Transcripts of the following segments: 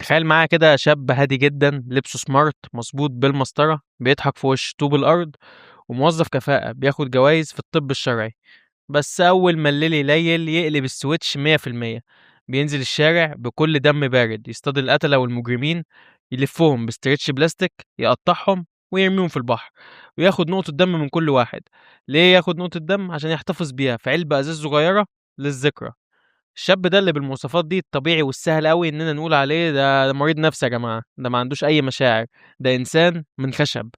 تخيل معايا كده شاب هادي جدا لبسه سمارت مظبوط بالمسطرة بيضحك في وش طوب الأرض وموظف كفاءة بياخد جوايز في الطب الشرعي. بس أول ما الليل يليل يقلب السويتش 100%. بينزل الشارع بكل دم بارد يصطاد القتلة والمجرمين، يلفهم بستريتش بلاستيك، يقطعهم ويرميهم في البحر، وياخد نقطة دم من كل واحد. ليه ياخد نقطة دم؟ عشان يحتفظ بيها في علبة أزاز صغيرة للذكرى. الشاب ده اللي بالمواصفات دي الطبيعي والسهل أوي إننا نقول عليه ده مريض نفسي يا جماعة، ده ما عندوش أي مشاعر، ده إنسان من خشب.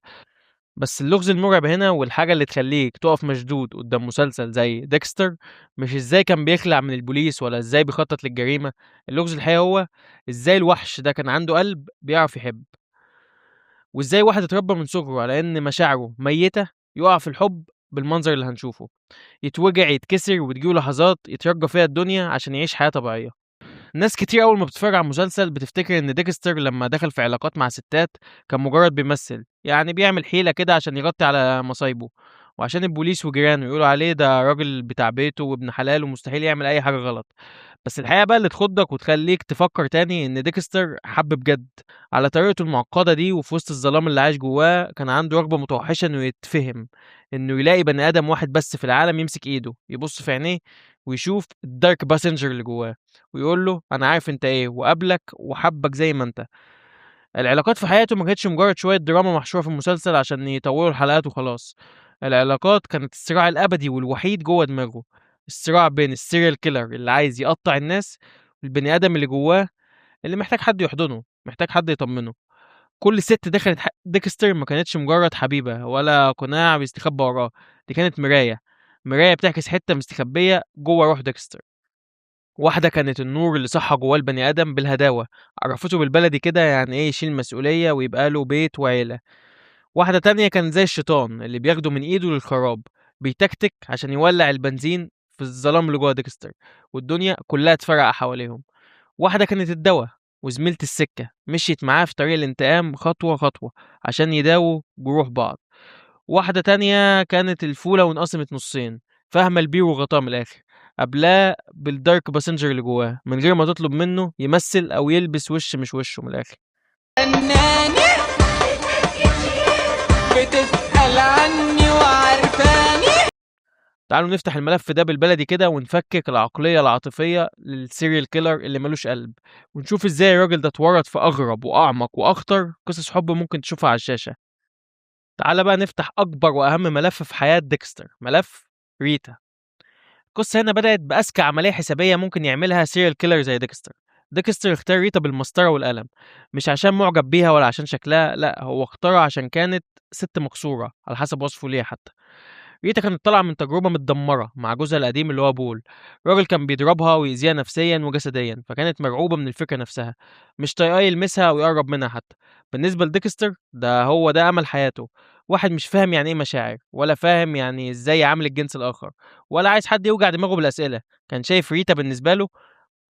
بس اللغز المرعب هنا والحاجة اللي تخليك تقف مشدود قدام مسلسل زي ديكستر مش ازاي كان بيخلع من البوليس ولا ازاي بيخطط للجريمة. اللغز الحقيقي هو ازاي الوحش ده كان عنده قلب بيعرف يحب، وازاي واحد اتربى من صغره على ان مشاعره ميتة يقع في الحب بالمنظر اللي هنشوفه، يتوجع يتكسر وتجيله لحظات يترجى فيها الدنيا عشان يعيش حياة طبيعية. ناس كتير أول ما بتتفرج على المسلسل بتفتكر إن ديكستر لما دخل في علاقات مع ستات كان مجرد بيمثل، يعني بيعمل حيلة كده عشان يغطي على مصايبه، وعشان البوليس وجيرانه يقولوا عليه ده راجل بتاع بيته وابن حلال ومستحيل يعمل أي حاجة غلط. بس الحقيقة بقى اللي تخضك وتخليك تفكر تاني إن ديكستر حب بجد. على طريقته المعقدة دي وفي وسط الظلام اللي عايش جواه كان عنده رغبة متوحشة إنه يتفهم، إنه يلاقي بني آدم واحد بس في العالم يمسك إيده يبص في عينيه ويشوف الدارك باسنجر اللي جواه، ويقول له أنا عارف أنت إيه وقابلك وحبك زي ما أنت. العلاقات في حياته ما كانتش مجرد شوية دراما محشورة في المسلسل عشان يطولوا الحلقات وخلاص. العلاقات كانت الصراع الأبدي والوحيد جوه دماغه، الصراع بين السيريال كيلر اللي عايز يقطع الناس والبني آدم اللي جواه اللي محتاج حد يحضنه، محتاج حد يطمنه. كل ست دخلت ديكستر ما كانتش مجرد حبيبة ولا قناع بيستخبى وراه، دي كانت مراية، مراية بتعكس حتة مستخبية جوه روح ديكستر. واحدة كانت النور اللي صحى جواه البني آدم بالهداوة، عرفته بالبلدي كده يعني إيه يشيل مسؤولية ويبقى له بيت وعيلة. واحدة تانية كانت زي الشيطان اللي بياخده من إيده للخراب، بيتكتك عشان يولع البنزين في الظلام اللي جوه ديكستر والدنيا كلها تفرقع حواليهم. واحدة كانت الدوا وزميلة السكة مشيت معاه في طريق الانتقام خطوة خطوة عشان يداووا جروح بعض. واحدة تانية كانت الفولة وانقسمت نصين، فاهمة البير وغطاه من الآخر، قبلاه بالدارك باسنجر اللي جواه من غير ما تطلب منه يمثل أو يلبس وش مش وشه من الآخر. فنانة بتسأل عني وعارفاني. تعالوا نفتح الملف ده بالبلدي كده ونفكك العقلية العاطفية للسيريال كيلر اللي ملوش قلب، ونشوف ازاي الراجل ده اتورط في أغرب وأعمق وأخطر قصص حب ممكن تشوفها على الشاشة. تعالى بقى نفتح أكبر وأهم ملف في حياة ديكستر، ملف ريتا. القصة هنا بدأت بأذكى عملية حسابية ممكن يعملها سيريال كيلر زي ديكستر. ديكستر اختار ريتا بالمسطرة والقلم، مش عشان معجب بيها ولا عشان شكلها، لا هو اختارها عشان كانت ست مكسورة على حسب وصفه ليها حتى. ريتا كانت طالعة من تجربة متدمرة مع جوزها القديم اللي هو بول، راجل كان بيضربها ويأذيها نفسيا وجسديا، فكانت مرعوبة من الفكرة نفسها، مش طايقاه يلمسها أو يقرب منها حتى. بالنسبة لديكستر ده هو ده أمل حياته، واحد مش فاهم يعني إيه مشاعر ولا فاهم يعني إزاي يعامل الجنس الآخر ولا عايز حد يوجع دماغه بالأسئلة. كان شايف ريتا بالنسبة له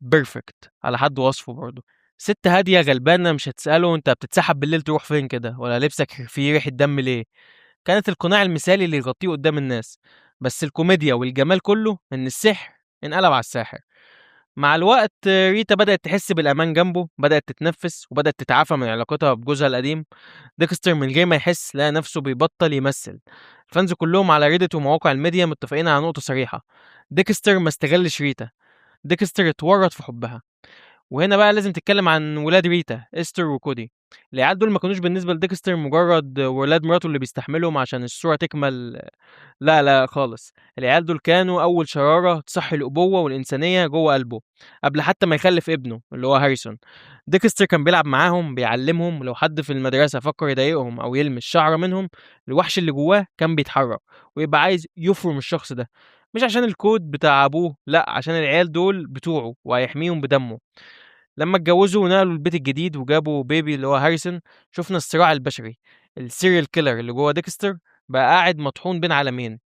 بيرفكت على حد وصفه برضه، ست هادية غلبانة مش هتسأله انت بتتسحب بالليل تروح فين كده ولا لبسك فيه ريحة دم ليه. كانت القناع المثالي اللي يغطيه قدام الناس. بس الكوميديا والجمال كله ان السحر انقلب على الساحر. مع الوقت ريتا بدأت تحس بالأمان جنبه، بدأت تتنفس وبدأت تتعافى من علاقتها بجوزها القديم. ديكستر من غير ما يحس لقى نفسه بيبطل يمثل. الفانز كلهم على ريدت ومواقع الميديا متفقين على نقطة صريحة: ديكستر ما استغلش ريتا، ديكستر اتورط في حبها. وهنا بقى لازم تتكلم عن ولاد ريتا، إستر وكودي. العيال دول ما كانوش بالنسبة لديكستر مجرد ولاد مراته اللي بيستحملهم عشان الصورة تكمل، لا لا خالص. العيال دول كانوا أول شرارة تصحي الأبوة والإنسانية جوه قلبه قبل حتى ما يخلف ابنه اللي هو هاريسون. ديكستر كان بيلعب معاهم بيعلمهم لو حد في المدرسة فكر يضايقهم أو يلمس شعرة منهم، الوحش اللي جواه كان بيتحرك ويبقى عايز يفرم الشخص ده، مش عشان الكود بتاع أبوه، لأ عشان العيال دول بتوعه وهيحميهم بدمه. لما اتجوزوا ونقلوا البيت الجديد وجابوا بيبي اللي هو هاريسون، شفنا الصراع البشري. السيريال كيلر اللي جوه ديكستر بقى قاعد مطحون بين عالمين: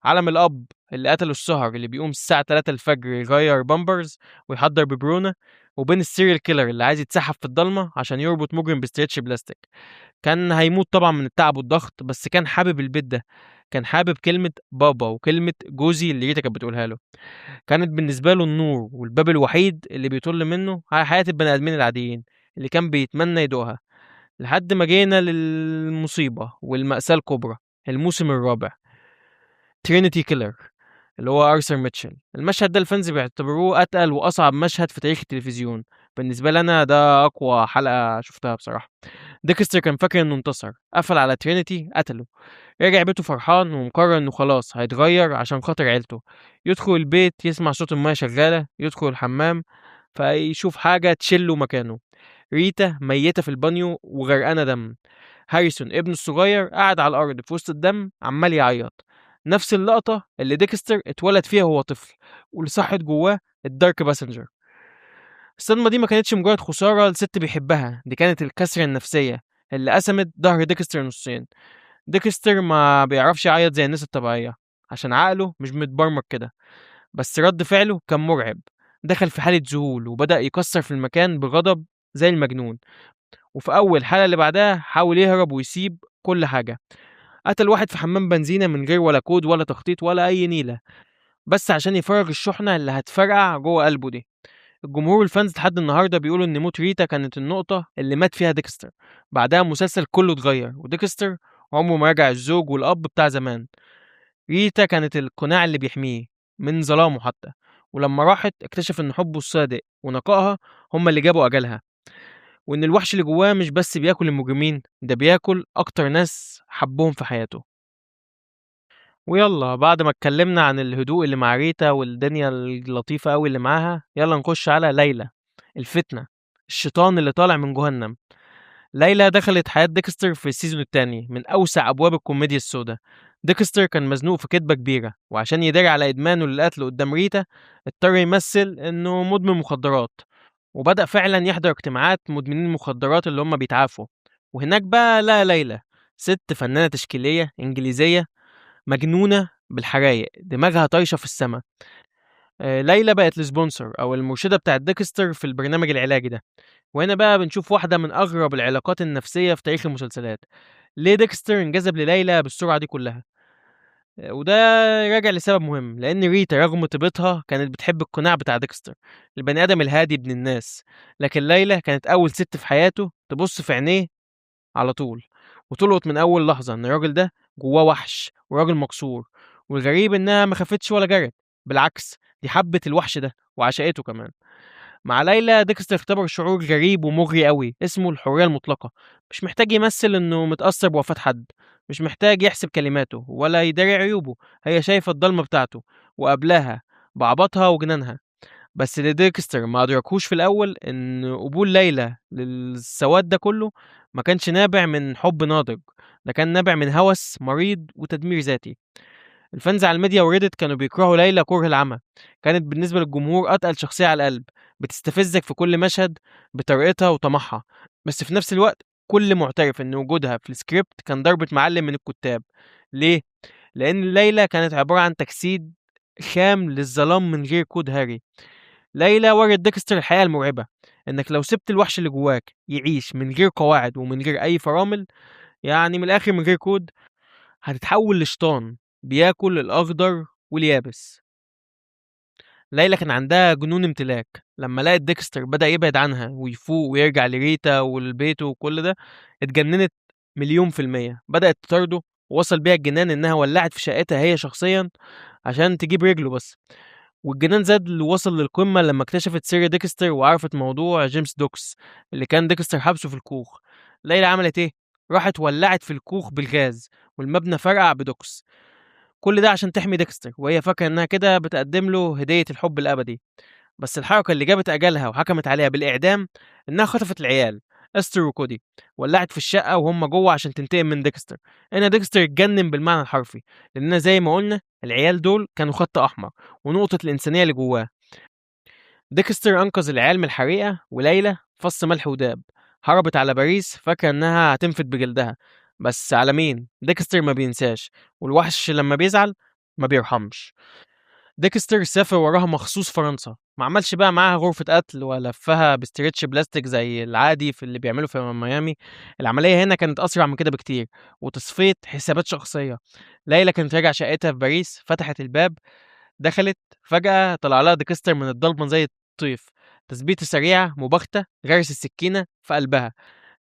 عالم الأب اللي قتله السهر اللي بيقوم الساعة 3 الفجر يغير بامبرز ويحضر ببرونة، وبين السيريال كيلر اللي عايز يتسحب في الضلمة عشان يربط مجرم بستريتش بلاستيك. كان هيموت طبعا من التعب والضغط بس كان حابب البيت ده، كان حابب كلمة بابا وكلمة جوزي اللي ريتا كانت بتقولها له. كانت بالنسبة له النور والباب الوحيد اللي بيطل منه على حياة البني آدمين العاديين اللي كان بيتمنى يدوقها، لحد ما جينا للمصيبة والمأساة الكبرى. الموسم الرابع، ترينيتي كيلر، اللي هو ارثر ميتشل. المشهد ده الفانز بيعتبروه اتقل واصعب مشهد في تاريخ التلفزيون. بالنسبه لي انا ده اقوى حلقه شفتها بصراحه. ديكستر كان فاكر انه انتصر، قفل على ترينيتي، قتله، رجع بيته فرحان ومقرر انه خلاص هيتغير عشان خاطر عيلته. يدخل البيت يسمع صوت المايه شغاله، يدخل الحمام فيشوف حاجه تشله مكانه. ريتا ميته في البانيو وغرقانه دم. هاريسون ابنه الصغير قاعد على الارض في وسط الدم عمال يعيط. نفس اللقطة اللي ديكستر اتولد فيها وهو طفل، واللي صحت جواه الدارك باسنجر. الصدمة دي ما كانتش مجرد خسارة لست بيحبها، دي كانت الكسرة النفسية اللي قسمت ظهر ديكستر نصين. ديكستر ما بيعرفش يعيط زي الناس الطبيعية عشان عقله مش متبرمج كده، بس رد فعله كان مرعب. دخل في حالة ذهول وبدأ يكسر في المكان بغضب زي المجنون. وفي أول حلقة اللي بعدها حاول يهرب ويسيب كل حاجة. قتل واحد في حمام بنزينة من غير ولا كود ولا تخطيط ولا أي نيلة، بس عشان يفرغ الشحنة اللي هتفرقع جوه قلبه دي. الجمهور والفانز لحد النهارده بيقولوا ان موت ريتا كانت النقطة اللي مات فيها ديكستر. بعدها المسلسل كله اتغير، وديكستر عمره ما رجع الزوج والأب بتاع زمان. ريتا كانت القناع اللي بيحميه من ظلامه حتى، ولما راحت اكتشف ان حبه الصادق ونقائها هما اللي جابوا أجلها، وان الوحش اللي جواه مش بس بياكل المجرمين، ده بياكل أكتر ناس حبهم في حياته. ويلا بعد ما اتكلمنا عن الهدوء اللي مع ريتا والدنيا اللطيفة أوي اللي معاها، يلا نخش على ليلى، الفتنة، الشيطان اللي طالع من جهنم. ليلى دخلت حياة ديكستر في السيزون التاني من أوسع أبواب الكوميديا السوداء. ديكستر كان مزنوق في كدبة كبيرة، وعشان يداري على إدمانه للقتل قدام ريتا اضطر يمثل إنه مدمن مخدرات، وبدأ فعلا يحضر اجتماعات مدمنين المخدرات اللي هم بيتعافوا. وهناك بقى لقى ليلى، ست فنانة تشكيلية إنجليزية مجنونة بالحرايق، دماغها طايشة في السما. ليلى بقت السبونسر أو المرشدة بتاعة ديكستر في البرنامج العلاجي ده. وهنا بقى بنشوف واحدة من أغرب العلاقات النفسية في تاريخ المسلسلات. ليه ديكستر انجذب لليلى بالسرعة دي كلها؟ وده راجع لسبب مهم، لأن ريتا رغم طيبتها كانت بتحب القناع بتاع ديكستر، البني آدم الهادي ابن الناس. لكن ليلى كانت أول ست في حياته تبص في عينيه على طول، وتلقط من أول لحظة إن الراجل ده جواه وحش وراجل مكسور. والغريب إنها ما خافتش ولا جرت، بالعكس دي حبت الوحش ده وعشقته كمان. مع ليلى ديكستر اختبر شعور غريب ومغري قوي اسمه الحرية المطلقة. مش محتاج يمثل إنه متأثر بوفاة حد، مش محتاج يحسب كلماته ولا يداري عيوبه. هي شايفة الضلمة بتاعته وقبلها بعبطها وجنانها. بس اللي ديكستر ما أدركهوش في الأول إن قبول ليلى للسواد ده كله ما كانش نابع من حب ناضج، ده كان نابع من هوس مريض وتدمير ذاتي. الفانز على الميديا وريدت كانوا بيكرهوا ليلى كره العمى. كانت بالنسبة للجمهور أتقل شخصية على القلب، بتستفزك في كل مشهد بطريقتها وطمعها. بس في نفس الوقت كل معترف إن وجودها في السكريبت كان ضربة معلم من الكتاب. ليه؟ لأن ليلى كانت عبارة عن تجسيد خام للظلام من غير كود هاري. ليلى ورت ديكستر الحقيقة المرعبة، إنك لو سبت الوحش اللي جواك يعيش من غير قواعد ومن غير أي فرامل، يعني من الآخر من غير كود، هتتحول لشيطان بياكل الأخضر واليابس. ليلى كان عندها جنون امتلاك. لما لقت ديكستر بدأ يبعد عنها ويفوق ويرجع لريتا ولبيته وكل ده، اتجننت مليون في المية. بدأت تطارده، ووصل بيها الجنان إنها ولعت في شقتها هي شخصيا عشان تجيب رجله بس. والجنان زاد ووصل للقمة لما اكتشفت سر ديكستر وعرفت موضوع جيمس دوكس اللي كان ديكستر حابسه في الكوخ. ليلى عملت ايه؟ راحت ولعت في الكوخ بالغاز، والمبنى فرقع بدوكس. كل ده عشان تحمي ديكستر، وهي فاكرة انها كده بتقدم له هدية الحب الأبدي. بس الحركة اللي جابت أجلها وحكمت عليها بالإعدام إنها خطفت العيال استر وكودي، ولعت في الشقة وهم جوه عشان تنتقم من ديكستر. هنا ديكستر اتجنن بالمعنى الحرفي، لأننا زي ما قلنا العيال دول كانوا خط أحمر ونقطة الإنسانية اللي جواه. ديكستر أنقذ العيال من الحريقة، وليلى فص ملح وداب هربت على باريس فاكرة إنها هتنفد بجلدها. بس على مين؟ ديكستر ما بينساش، والوحش لما بيزعل ما بيرحمش. ديكستر سافر وراها مخصوص فرنسا، ما عملش بقى معاها غرفة قتل ولا لفها بستريتش بلاستيك زي العادي في اللي بيعمله في ميامي. العملية هنا كانت أسرع من كده بكتير، وتصفية حسابات شخصية. ليلى كانت راجعة شقتها في باريس، فتحت الباب، دخلت، فجأة طلع لها ديكستر من الضلمة زي الطيف. تثبيتة سريعة مباغتة، غرس السكينة في قلبها.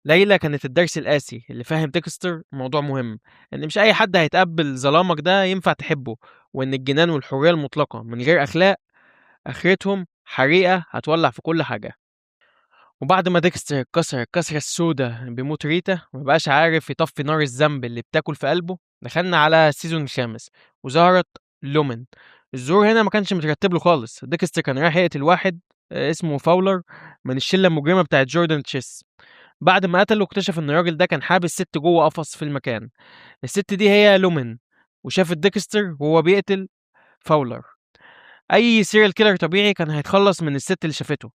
ليلى كانت الدرس القاسي اللي فاهم ديكستر موضوع مهم، إن مش أي حد هيتقبل ظلامك ده ينفع تحبه، وإن الجنان والحرية المطلقة من غير أخلاق آخرتهم حريقة هتولع في كل حاجة. وبعد ما ديكستر اتكسر الكسرة السوداء بموت ريتا ومبقاش عارف يطفي نار الذنب اللي بتاكل في قلبه، دخلنا على السيزون الخامس وظهرت لومن. الظهور هنا ما كانش مترتب له خالص. ديكستر كان رايح يقتل واحد اسمه فاولر من الشلة المجرمة بتاعت جوردن تشيس. بعد ما قتله اكتشف ان الراجل ده كان حابس ست جوه قفص في المكان. الست دي هي لومن، وشافت ديكستر وهو بيقتل فاولر. اي سيريال كيلر طبيعي كان هيتخلص من الست اللي شافته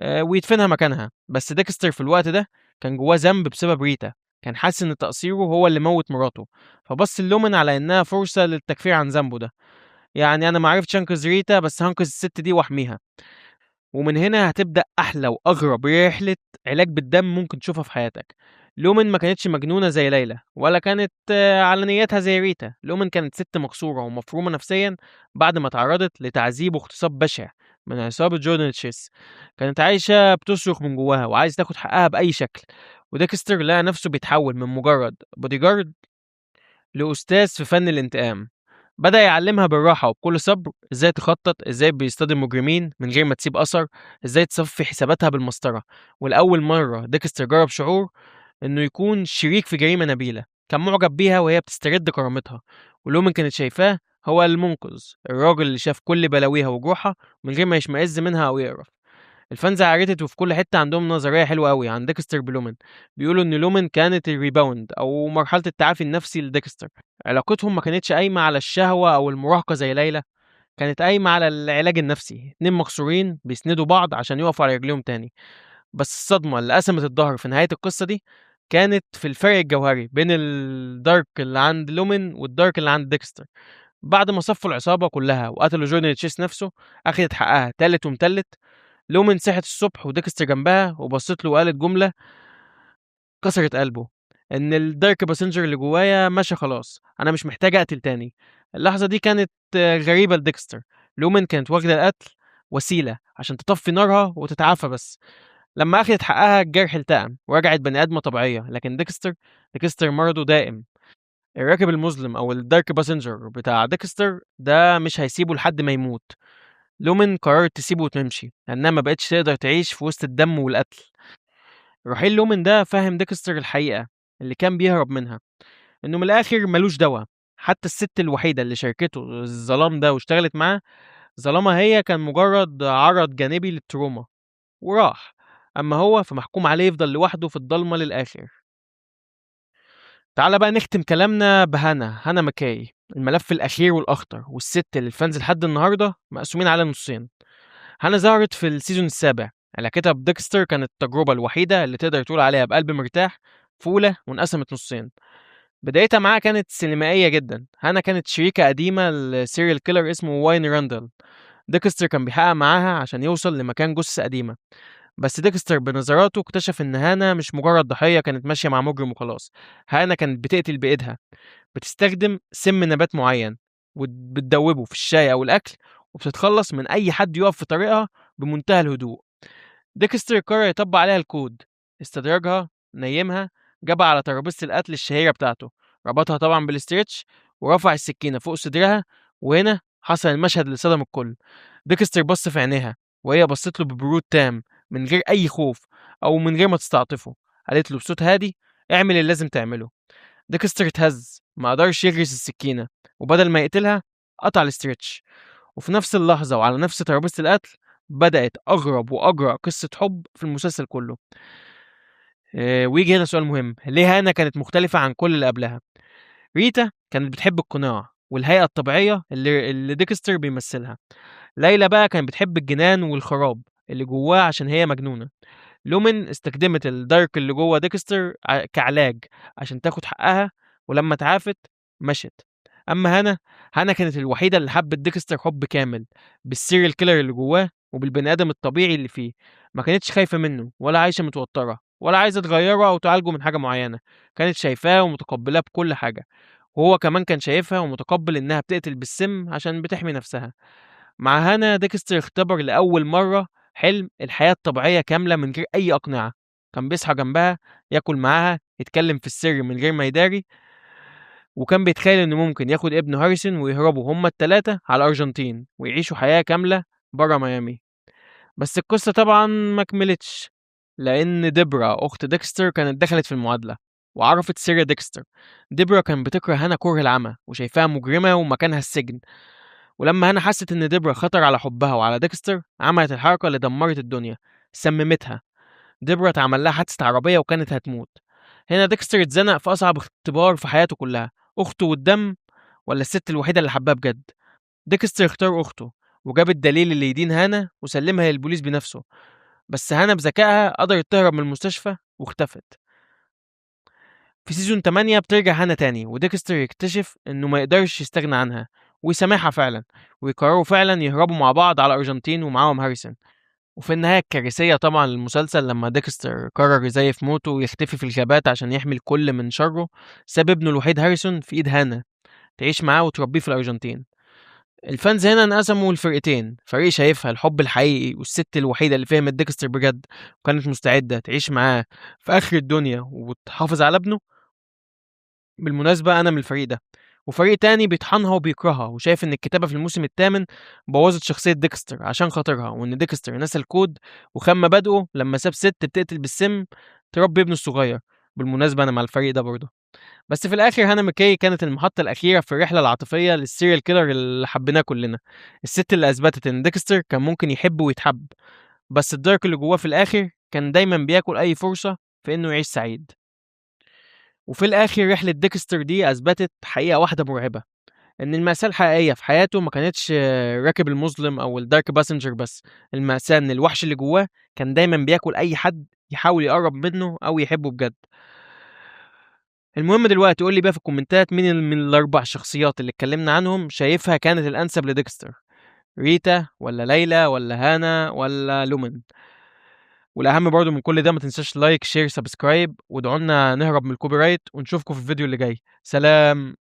ويدفنها مكانها، بس ديكستر في الوقت ده كان جواه ذنب بسبب ريتا. كان حاسس ان تقصيره هو اللي موت مراته، فبص لومن على انها فرصة للتكفير عن ذنبه ده. يعني انا معرفتش انقذ ريتا، بس هنقذ الست دي واحميها. ومن هنا هتبدأ أحلى وأغرب رحلة علاج بالدم ممكن تشوفها في حياتك. لومن ما كانتش مجنونة زي ليلى، ولا كانت على نياتها زي ريتا. لومن كانت ست مكسورة ومفرومة نفسيا بعد ما تعرضت لتعذيب واغتصاب بشع من عصابة جوردن تشيس. كانت عايشة بتصرخ من جواها وعايزة تاخد حقها بأي شكل. وديكستر لقى نفسه بيتحول من مجرد بوديجارد لأستاذ في فن الانتقام. بدأ يعلمها بالراحة وبكل صبر ازاي تخطط، ازاي بيصطدم مجرمين من غير ما تسيب أثر، ازاي تصفي حساباتها بالمسطرة. ولأول مرة ديكستر جرب شعور انه يكون شريك في جريمة نبيلة. كان معجب بيها وهي بتسترد كرامتها، ولومن كانت شايفاه هو المنقذ، الراجل اللي شاف كل بلاويها وجروحها من غير ما يشمئز منها أو يقرف. الفانز على ريدت وفي كل حتة عندهم نظرية حلوة قوي عن ديكستر بلومن. بيقولوا ان لومن كانت الريباوند او مرحلة التعافي النفسي لديكستر. علاقتهم ما كانتش قايمة على الشهوة او المراهقة زي ليلى، كانت قايمة على العلاج النفسي. اتنين مكسورين بيسندوا بعض عشان يقفوا على رجليهم تاني. بس الصدمة اللي قسمت الظهر في نهاية القصة دي كانت في الفرق الجوهري بين الدارك اللي عند لومن والدارك اللي عند ديكستر. بعد ما صفوا العصابة كلها وقتلوا جوردن تشيس نفسه، أخدت حقها تالت ومتلت. لومن صحت الصبح وديكستر جنبها وبصت له وقالت جملة كسرت قلبه، إن الدارك باسنجر اللي جوايا ماشي خلاص، أنا مش محتاج أقتل تاني. اللحظة دي كانت غريبة لديكستر. لومن كانت واخدة القتل وسيلة عشان تطفي نارها وتتعافى بس. لما أخدت حقها الجرح التئم ورجعت بني آدمة طبيعية. لكن ديكستر مرضه دائم. الراكب المظلم أو الدارك باسنجر بتاع ديكستر ده مش هيسيبه لحد ما يموت. لومن قررت تسيبه وتمشي لأنها ما بقتش تقدر تعيش في وسط الدم والقتل. رحيل لومن ده فهم ديكستر الحقيقة اللي كان بيهرب منها، إنه من الآخر ملوش دوا. حتى الست الوحيدة اللي شاركته الظلام ده واشتغلت معاه، ظلامها هي كان مجرد عرض جانبي للتروما وراح. أما هو فمحكوم عليه يفضل لوحده في الضلمة للآخر. تعال بقى نختم كلامنا هانا مكاي، الملف الأخير والأخطر، والست اللي الفانز لحد النهاردة مقسومين على نصين. هانا ظهرت في السيزون السابع. علاقتها بديكستر كانت التجربة الوحيدة اللي تقدر تقول عليها بقلب مرتاح في أولى وانقسمت نصين. بدايتها معاها كانت سينمائية جدا. هانا كانت شريكة قديمة لسيريال كيلر اسمه واين راندل. ديكستر كان بيحقق معاها عشان يوصل لمكان جثة قديمة. بس ديكستر بنظراته اكتشف ان هانا مش مجرد ضحية كانت ماشية مع مجرم وخلاص. هانا كانت بتقتل بإيدها، بتستخدم سم نبات معين وبتدوبه في الشاي أو الأكل، وبتتخلص من أي حد يقف في طريقها بمنتهى الهدوء. ديكستر قرر يطبق عليها الكود. استدرجها، نيمها، جابها على ترابيزة القتل الشهيرة بتاعته، ربطها طبعا بالاسترتش ورفع السكينة فوق صدرها. وهنا حصل المشهد اللي صدم الكل. ديكستر بص في عينيها وهي بصت له ببرود تام من غير أي خوف أو من غير ما تستعطفه. قالت له بصوت هادي: اعمل اللي لازم تعمله. ديكستر اتهز، ما قدرش يغرس السكينة، وبدل ما يقتلها قطع الاسترتش. وفي نفس اللحظة وعلى نفس ترابيزة القتل بدأت أغرب وأجرأ قصة حب في المسلسل كله. ويجي هنا سؤال مهم: ليه هانا كانت مختلفة عن كل اللي قبلها؟ ريتا كانت بتحب القناع والهيئة الطبيعية اللي ديكستر بيمثلها. ليلى بقى كانت بتحب الجنان والخراب اللي جواها عشان هي مجنونة. لومن استخدمت الدارك اللي جوه ديكستر كعلاج عشان تاخد حقها، ولما اتعافت مشت. اما هانا كانت الوحيده اللي حبت ديكستر حب كامل، بالسيريال كيلر اللي جواه وبالبني ادم الطبيعي اللي فيه. ما كانتش خايفه منه ولا عايشه متوتره ولا عايزه تغيره او تعالجه من حاجه معينه. كانت شايفاه ومتقبلاه بكل حاجه، وهو كمان كان شايفها ومتقبل انها بتقتل بالسم عشان بتحمي نفسها. مع هانا ديكستر اختبر لاول مره حلم الحياة الطبيعية كاملة من غير أي أقنعة. كان بيصحى جنبها، ياكل معاها، يتكلم في السر من غير ما يداري، وكان بيتخيل إنه ممكن ياخد ابنه هاريسون ويهربوا هما التلاتة على الأرجنتين ويعيشوا حياة كاملة برا ميامي. بس القصة طبعا ما كملتش، لأن ديبرا أخت ديكستر كانت دخلت في المعادلة وعرفت سر ديكستر. ديبرا كان بتكره هانا كره العمى وشايفاها مجرمة ومكانها السجن. ولما هانا حست إن ديبرا خطر على حبها وعلى ديكستر، عملت الحركة اللي دمرت الدنيا، سممتها. ديبرا اتعمل لها حادثة عربية وكانت هتموت. هنا ديكستر اتزنق في أصعب اختبار في حياته كلها، أخته والدم ولا الست الوحيدة اللي حبها بجد. ديكستر اختار أخته وجاب الدليل اللي يدين هانا وسلمها للبوليس بنفسه. بس هانا بذكائها قدرت تهرب من المستشفى واختفت. في سيزون 8 بترجع هانا تاني وديكستر يكتشف انه ما يقدرش يستغنى عنها ويسامحها فعلا، ويقرروا فعلا يهربوا مع بعض على الأرجنتين ومعاهم هاريسون. وفي النهاية الكارثية طبعا للمسلسل لما ديكستر قرر يزيف موته ويختفي في الغابات عشان يحمي الكل من شره، ساب ابنه الوحيد هاريسون في ايد هانا تعيش معاه وتربيه في الأرجنتين. الفانز هنا انقسموا لفرقتين، فريق شايفها الحب الحقيقي والست الوحيدة اللي فهمت ديكستر بجد وكانت مستعدة تعيش معاه في آخر الدنيا وتحافظ على ابنه. بالمناسبة أنا من الفريق ده. وفريق تاني بيطحنها وبيكرهها وشايف إن الكتابة في الموسم الثامن بوظت شخصية ديكستر عشان خاطرها، وإن ديكستر نسى الكود وخان مبادئه لما ساب ست بتقتل بالسم تربي ابنه الصغير. بالمناسبة أنا مع الفريق ده برضه. بس في الآخر هانا ماكاي كانت المحطة الأخيرة في الرحلة العاطفية للسيريال كيلر اللي حبيناه كلنا، الست اللي أثبتت إن ديكستر كان ممكن يحب ويتحب، بس الدارك اللي جواه في الآخر كان دايما بياكل أي فرصة في إنه يعيش سعيد. وفي الآخر رحلة ديكستر دي أثبتت حقيقة واحدة مرعبة، إن المأساة الحقيقية في حياته ما كانتش راكب المظلم أو الدارك باسنجر بس. المأساة إن الوحش اللي جواه كان دايما بياكل أي حد يحاول يقرب منه أو يحبه بجد. المهم دلوقتي قول لي بقى في الكومنتات مين من الأربع شخصيات اللي اتكلمنا عنهم شايفها كانت الأنسب لديكستر، ريتا ولا ليلى ولا هانا ولا لومن. والأهم برضو من كل ده ما تنساش لايك شير سبسكرايب وادعوا لنا نهرب من الكوبي رايت، ونشوفكم في الفيديو اللي جاي. سلام.